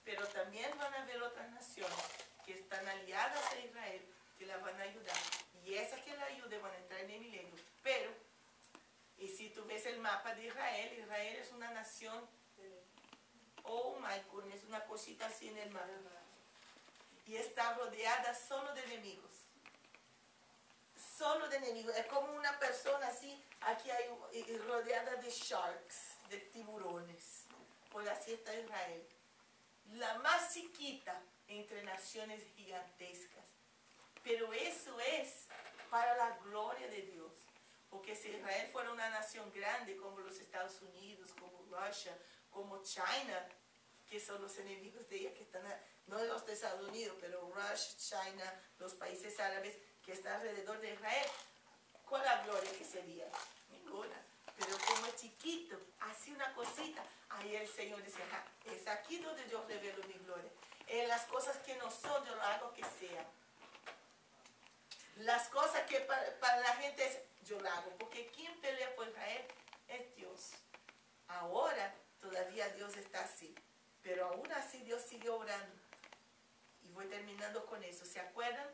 Pero también van a haber otras naciones que están aliadas a Israel, que la van a ayudar. Y esas que la ayuden van a entrar en el milenio. Pero, y si tú ves el mapa de Israel, Israel es una nación, oh my goodness, es una cosita así en el mapa. Y está rodeada solo de enemigos. Solo de enemigos. Es como una persona así, aquí hay rodeada de sharks, de tiburones. Pues así está Israel. La más chiquita entre naciones gigantescas. Pero eso es para la gloria de Dios. Porque si Israel fuera una nación grande como los Estados Unidos, como Rusia, como China, que son los enemigos de ella, que están, no de los de Estados Unidos, pero Rusia, China, los países árabes que están alrededor de Israel, ¿cuál es la gloria que sería? Ninguna. Pero como es chiquito, así una cosita, ahí el Señor dice, ajá, es aquí donde yo revelo mi gloria. En las cosas que no son, yo lo hago que sean. Las cosas que para la gente es, yo lo hago, porque quien pelea por Israel es Dios. Ahora todavía Dios está así, pero aún así Dios sigue obrando. Y voy terminando con eso. ¿Se acuerdan?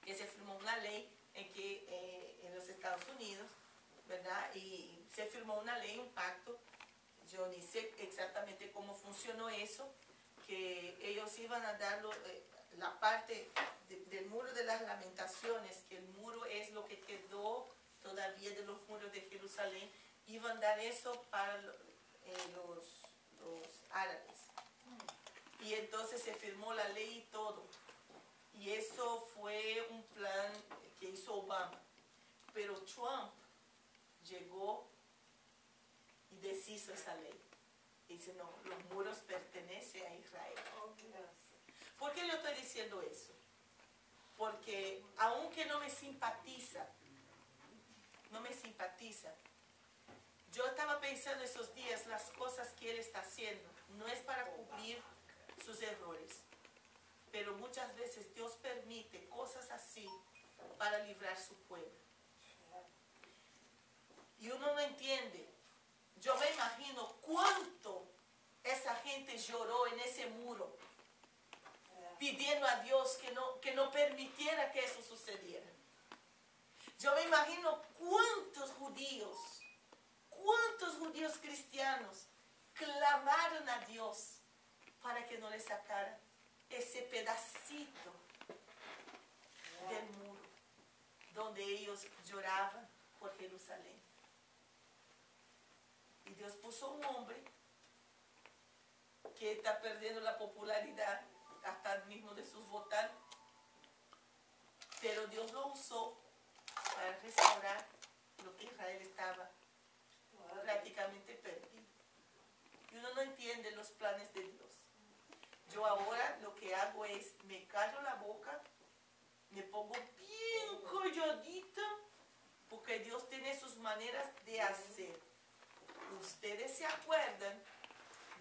Que se firmó una ley en los Estados Unidos, ¿verdad? Y se firmó una ley, un pacto. Yo ni sé exactamente cómo funcionó eso, que ellos iban a dar la parte del muro de las lamentaciones, que el muro es lo que quedó todavía de los muros de Jerusalén, iban a dar eso para los árabes. Y entonces se firmó la ley y todo. Y eso fue un plan que hizo Obama. Pero Trump llegó y deshizo esa ley. Y dice, no, los muros pertenecen a Israel. ¿Por qué le estoy diciendo eso? Porque aunque no me simpatiza, yo estaba pensando esos días las cosas que él está haciendo. No es para cubrir sus errores. Pero muchas veces Dios permite cosas así para librar su pueblo. Y uno no entiende. Yo me imagino cuánto esa gente lloró en ese muro, pidiendo a Dios que no permitiera que eso sucediera. Yo me imagino cuántos judíos cristianos clamaron a Dios para que no le sacara ese pedacito del muro. donde ellos lloraban por Jerusalén. Y Dios puso un hombre que está perdiendo la popularidad hasta mismo de sus votantes, pero Dios lo usó para restaurar lo que Israel estaba prácticamente perdido. Y uno no entiende los planes de Dios. Yo ahora lo que hago es, me callo la boca, me pongo bien calladita, porque Dios tiene sus maneras de hacer. Ustedes se acuerdan,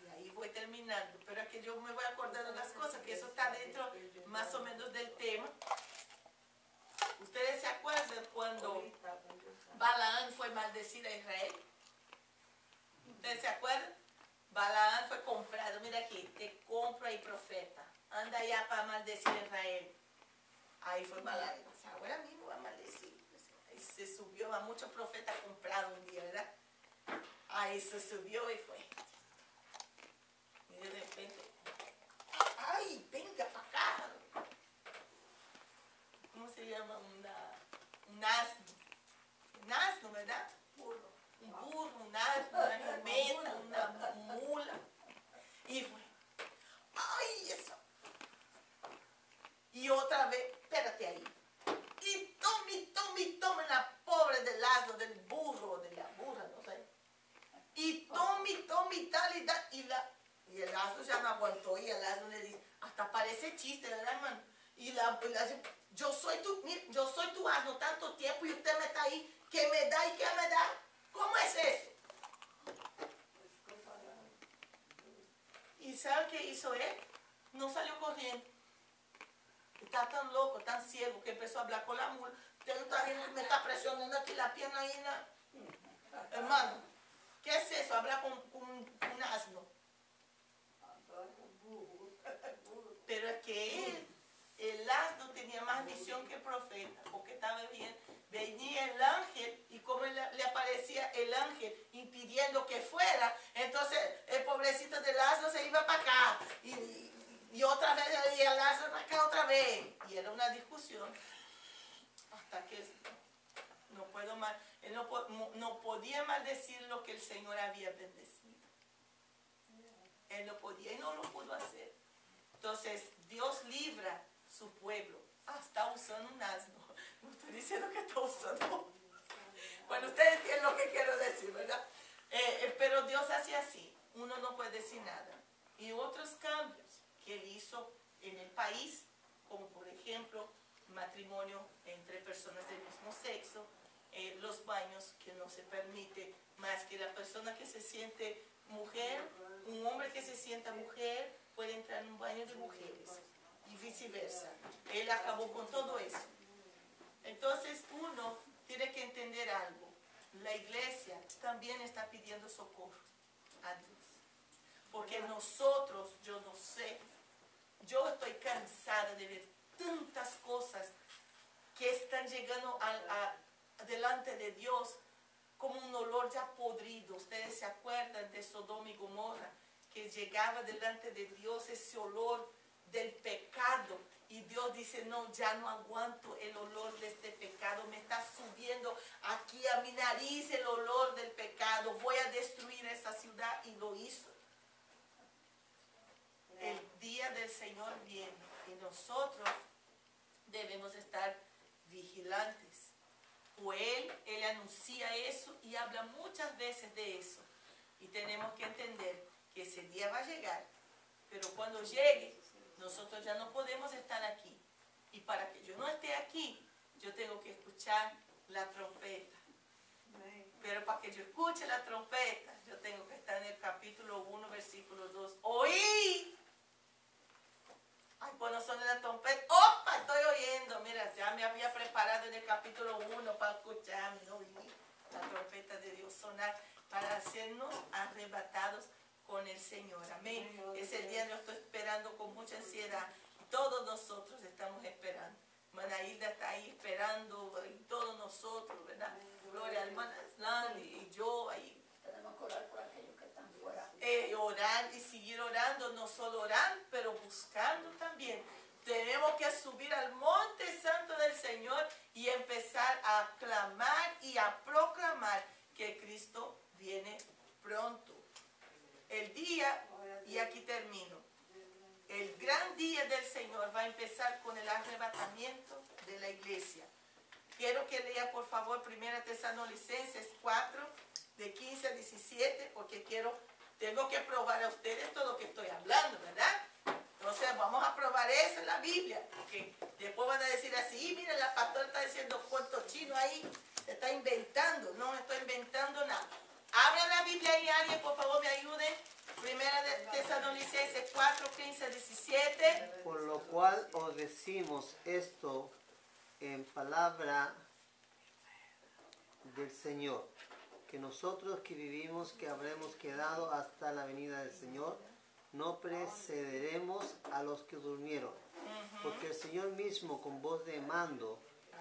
y ahí voy terminando, pero es que yo me voy acordando las cosas, que eso está dentro más o menos del tema. Ustedes se acuerdan cuando Balaán fue maldecir a Israel. ¿Ustedes se acuerdan? Balaán fue comprado. Mira aquí, te compro ahí, profeta. Anda allá para maldecir a Israel. Ahí fue Balaán. Ahora mismo va a maldecir. Ahí se subió a muchos profetas comprados un día, ¿verdad? Ahí se subió y fue. Y de repente, ¡ay, venga para acá! ¿Cómo se llama? Un asno. Un asno, ¿verdad? Un burro, un asno, una jumenta, una mula. Y fue, ¡ay, eso! Y otra vez, espérate ahí. Y tome la pobre del asno, del burro, de la burra, no sé. Y tome tal y tal. Y el asno ya no aguantó y el asno le dice, hasta parece chiste, ¿verdad, hermano? Y la dice, yo soy tu asno tanto tiempo y usted me está ahí, ¿qué me da y qué me da? ¿Cómo es eso? ¿Y sabe qué hizo él? No salió corriendo. Está tan loco, tan ciego, que empezó a hablar con la mula. Usted no está viendo que me está presionando aquí la pierna ahí. Hermano, ¿qué es eso? Hablar con un asno. Pero es que el asno tenía más visión que el profeta, porque estaba bien. Venía el ángel y como le aparecía el ángel impidiendo que fuera, entonces el pobrecito del asno se iba para acá y otra vez y el asno para acá otra vez. Y era una discusión hasta que no puedo mal, él no podía maldecir lo que el Señor había bendecido. Él no podía y no lo pudo hacer. Entonces Dios libra su pueblo. Está usando un asno. No estoy diciendo que está usando. Bueno, ustedes entienden lo que quiero decir, ¿verdad? Pero Dios hace así. Uno no puede decir nada. Y otros cambios que Él hizo en el país, como por ejemplo, matrimonio entre personas del mismo sexo, los baños que no se permite más que la persona que se siente mujer, un hombre que se sienta mujer puede entrar en un baño de mujeres y viceversa. Él acabó con todo eso. Entonces uno tiene que entender algo. La iglesia también está pidiendo socorro a Dios. Porque nosotros, yo no sé, yo estoy cansada de ver tantas cosas que están llegando delante de Dios como un olor ya podrido. Ustedes se acuerdan de Sodoma y Gomorra, que llegaba delante de Dios ese olor del pecado. Y Dios dice, no, ya no aguanto el olor de este pecado. Me está subiendo aquí a mi nariz el olor del pecado. Voy a destruir esa ciudad. Y lo hizo. El día del Señor viene. Y nosotros debemos estar vigilantes. Él anuncia eso y habla muchas veces de eso. Y tenemos que entender que ese día va a llegar. Pero cuando llegue, nosotros ya no podemos estar aquí. Y para que yo no esté aquí, yo tengo que escuchar la trompeta. Pero para que yo escuche la trompeta, yo tengo que estar en el capítulo 1, versículo 2. ¡Oí! Ay, cuando suena la trompeta, ¡opa! Estoy oyendo. Mira, ya me había preparado en el capítulo 1 para escuchar. No oí la trompeta de Dios sonar para hacernos arrebatados con el Señor. Amén. Ese día yo estoy esperando con mucha ansiedad. Todos nosotros estamos esperando. Hermana Hilda está ahí esperando, y todos nosotros, ¿verdad? Gloria a hermana Island y yo ahí. Tenemos que orar por aquellos que están fuera. Orar y seguir orando, no solo orar, pero buscando también. Tenemos que subir al monte santo del Señor y empezar a clamar y a proclamar que Cristo viene pronto. El día, y aquí termino, el gran día del Señor va a empezar con el arrebatamiento de la iglesia. Quiero que lea por favor 1 Tesalonicenses 4, de 15 a 17, porque tengo que probar a ustedes todo lo que estoy hablando, ¿verdad? Entonces vamos a probar eso en la Biblia, porque después van a decir así, mira, la pastora está diciendo cuento chino ahí, se está inventando. No estoy inventando nada. Abran la Biblia y alguien, por favor, me ayuden. 1 Tesalonicenses 4, 15 a 17. Por lo cual os decimos esto en palabra del Señor, que nosotros que vivimos, que habremos quedado hasta la venida del Señor, no precederemos a los que durmieron. Porque el Señor mismo, con voz de mando,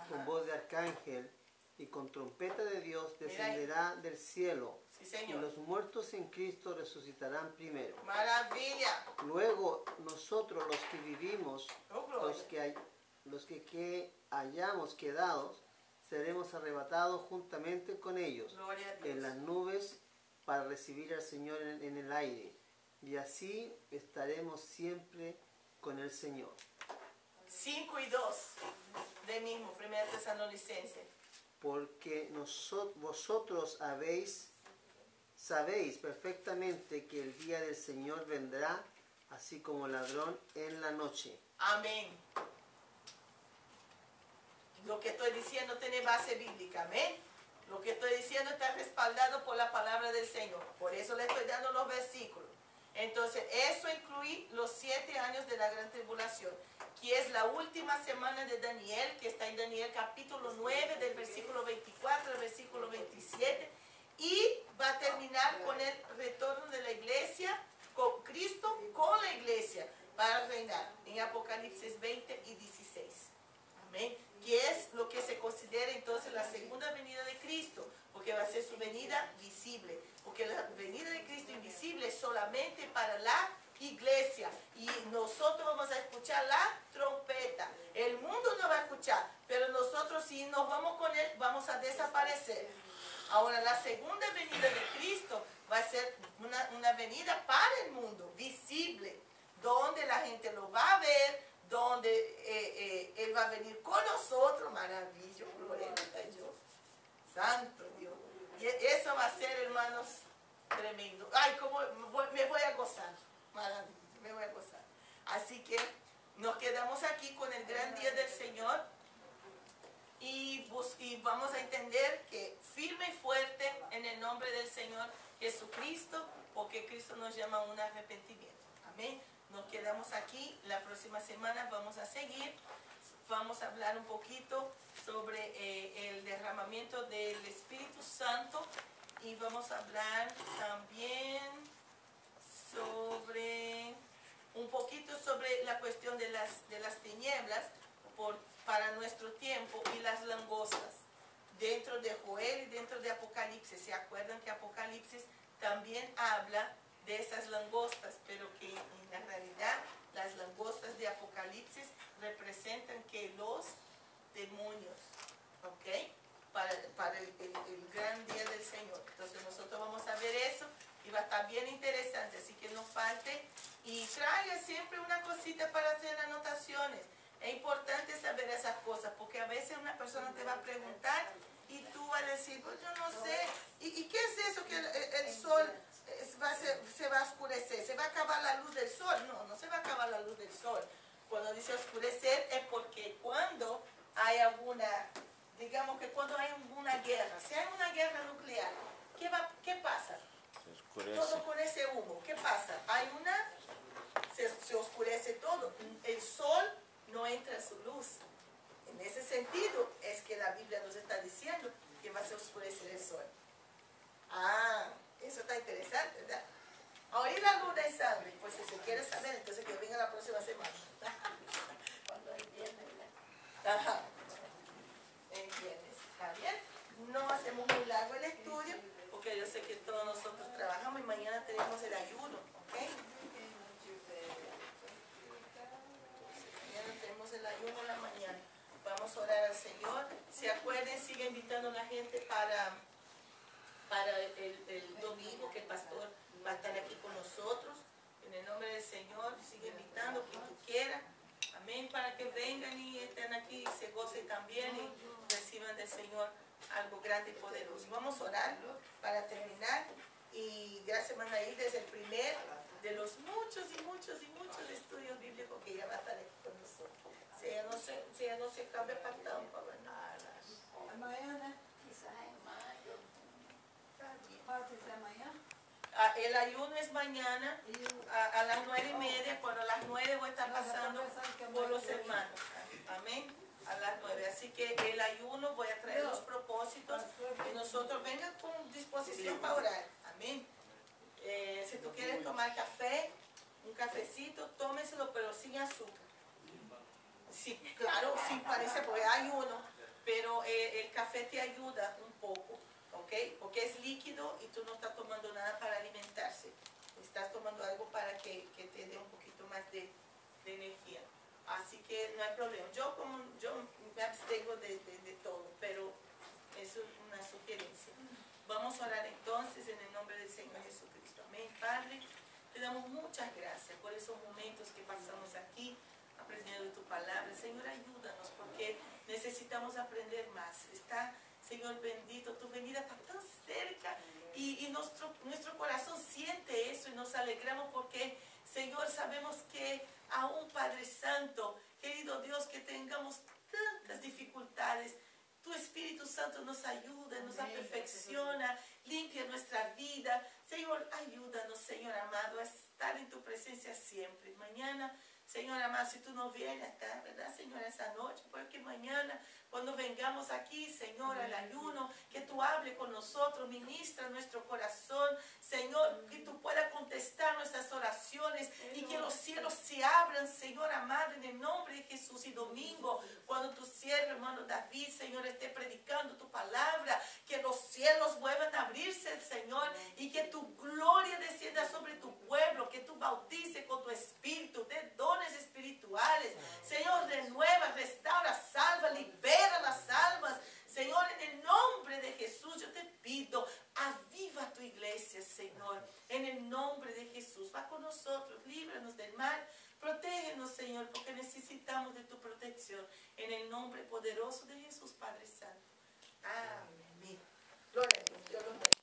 con voz de arcángel y con trompeta de Dios, descenderá del cielo. Sí, Y Señor. los muertos en Cristo resucitarán primero. Maravilla. Luego nosotros los que vivimos, Oh, gloria. los que hayamos quedado, seremos arrebatados juntamente con ellos Gloria a Dios. en las nubes para recibir al Señor en el aire. Y así estaremos siempre con el Señor. 5 y 2 de mismo, 1 Tesalonicenses. Porque vosotros sabéis perfectamente que el día del Señor vendrá así como ladrón en la noche. Amén. Lo que estoy diciendo tiene base bíblica, amén. Lo que estoy diciendo está respaldado por la palabra del Señor. Por eso le estoy dando los versículos. Entonces, eso incluye los 7 años de la gran tribulación, que es la última semana de Daniel, que está en Daniel capítulo 9, del versículo 24 al versículo 27, y va a terminar con el retorno de la iglesia, con Cristo, con la iglesia, para reinar, en Apocalipsis 20 y 16. Amén. Que es lo que se considera entonces la segunda venida de Cristo, porque va a ser su venida visible, porque la venida de Cristo invisible es solamente para la iglesia, y nosotros vamos a escuchar la trompeta. El mundo no va a escuchar, pero nosotros, si nos vamos con él, vamos a desaparecer. Ahora, la segunda venida de Cristo va a ser una venida para el mundo, visible, donde la gente lo va a ver, donde Él va a venir con nosotros. Maravilloso, gloria a Dios. Santo Dios. Y eso va a ser, hermanos, tremendo. Ay, como me voy a gozar. Maravilloso, me voy a gozar. Así que nos quedamos aquí con el gran día del Señor. Y vamos a entender que firme y fuerte en el nombre del Señor Jesucristo, porque Cristo nos llama a un arrepentimiento. Amén. Nos quedamos aquí. La próxima semana vamos a seguir. Vamos a hablar un poquito sobre el derramamiento del Espíritu Santo, y vamos a hablar también sobre un poquito sobre la cuestión de las tinieblas para nuestro tiempo, y las langostas dentro de Joel y dentro de Apocalipsis. ¿Se acuerdan que Apocalipsis también habla de esas langostas, pero que en la realidad las langostas de Apocalipsis representan que los demonios, ¿ok? Para el gran día del Señor. Entonces nosotros vamos a ver eso, y va a estar bien interesante, así que no falte, y traiga siempre una cosita para hacer anotaciones. Es importante saber esas cosas, porque a veces una persona te va a preguntar y tú vas a decir, pues yo no sé, ¿y qué es eso que el sol se va a oscurecer? ¿Se va a acabar la luz del sol? No, no se va a acabar la luz del sol. Cuando dice oscurecer es porque cuando hay digamos que cuando hay una guerra, si hay una guerra nuclear, ¿qué pasa? Se oscurece. Todo con ese humo, ¿qué pasa? Se oscurece todo. El sol no entra en su luz. En ese sentido es que la Biblia nos está diciendo que va a oscurecer el sol. Ah, eso está interesante, ¿verdad? Ahora, ¿y la luna en sangre? Pues si se quiere saber, entonces que venga la próxima semana. Cuando entiende, ¿verdad? Ajá. ¿Entiendes? ¿Está bien? No hacemos muy largo el estudio, porque yo sé que todos nosotros trabajamos y mañana tenemos el ayuno, ¿ok? Mañana tenemos el ayuno en la mañana. Vamos a orar al Señor. Se acuerden, sigue invitando a la gente para el domingo, que el pastor va a estar aquí con nosotros. En el nombre del Señor, sigue invitando quien tú quieras. Amén, para que vengan y estén aquí y se gocen también y reciban del Señor algo grande y poderoso. Vamos a orar para terminar. Y gracias, Manaí, desde el primer de los muchos estudios bíblicos que ella va a estar aquí con nosotros. Si ella no se cambia para nada. Amanhã, Quizás en mayo. pode ser amanhã? El ayuno es mañana a las 9:30. Cuando a las 9 voy a estar pasando por los hermanos. Amén. A las 9. Así que el ayuno, voy a traer los propósitos y nosotros vengan con disposición para orar. Amén. Si tú quieres tomar café, un cafecito, tómeselo, pero sin azúcar. Sí, claro, sí parece, porque hay ayuno, pero el café te ayuda un poco, ¿ok? Porque es líquido y tú no estás tomando nada para alimentarse. Estás tomando algo para que te dé un poquito más de energía. Así que no hay problema. Yo me abstengo de todo, pero eso es una sugerencia. Vamos a orar entonces en el nombre del Señor Jesucristo. Amén. Padre, te damos muchas gracias por esos momentos que pasamos aquí aprendiendo de tu palabra. Señor, ayúdanos porque necesitamos aprender más. Está, Señor bendito, tu venida está tan cerca y nuestro corazón siente eso y nos alegramos porque, Señor, sabemos que aún, Padre Santo, querido Dios, que tengamos tantas dificultades, tu Espíritu Santo nos ayuda, nos perfecciona, limpia nuestra vida. Señor, ayúdanos, Señor amado, a estar en tu presencia siempre. Mañana, Señor amado, si tú no vienes hasta, ¿verdad, Señor, esa noche? Porque mañana, cuando vengamos aquí, Señor, al ayuno, que tú hables con nosotros, ministra nuestro corazón, Señor, que tú puedas contestar nuestras oraciones y que los cielos se abran, Señor amado, en el nombre de Jesús. Y domingo, cuando tu siervo, hermano David, Señor, esté predicando tu palabra, que los cielos vuelvan a abrirse, Señor, y que tu gloria descienda sobre tu pueblo, que tú bautices con tu espíritu, de dones espirituales. Señor, renueva, restaura, salva, libera las almas. Señor, en el nombre de Jesús, yo te pido, aviva tu iglesia, Señor. En el nombre de Jesús, va con nosotros, líbranos del mal. Protégenos, Señor, porque necesitamos de tu protección. En el nombre poderoso de Jesús, Padre Santo. Amén. Gloria a Dios. Dios los bendiga.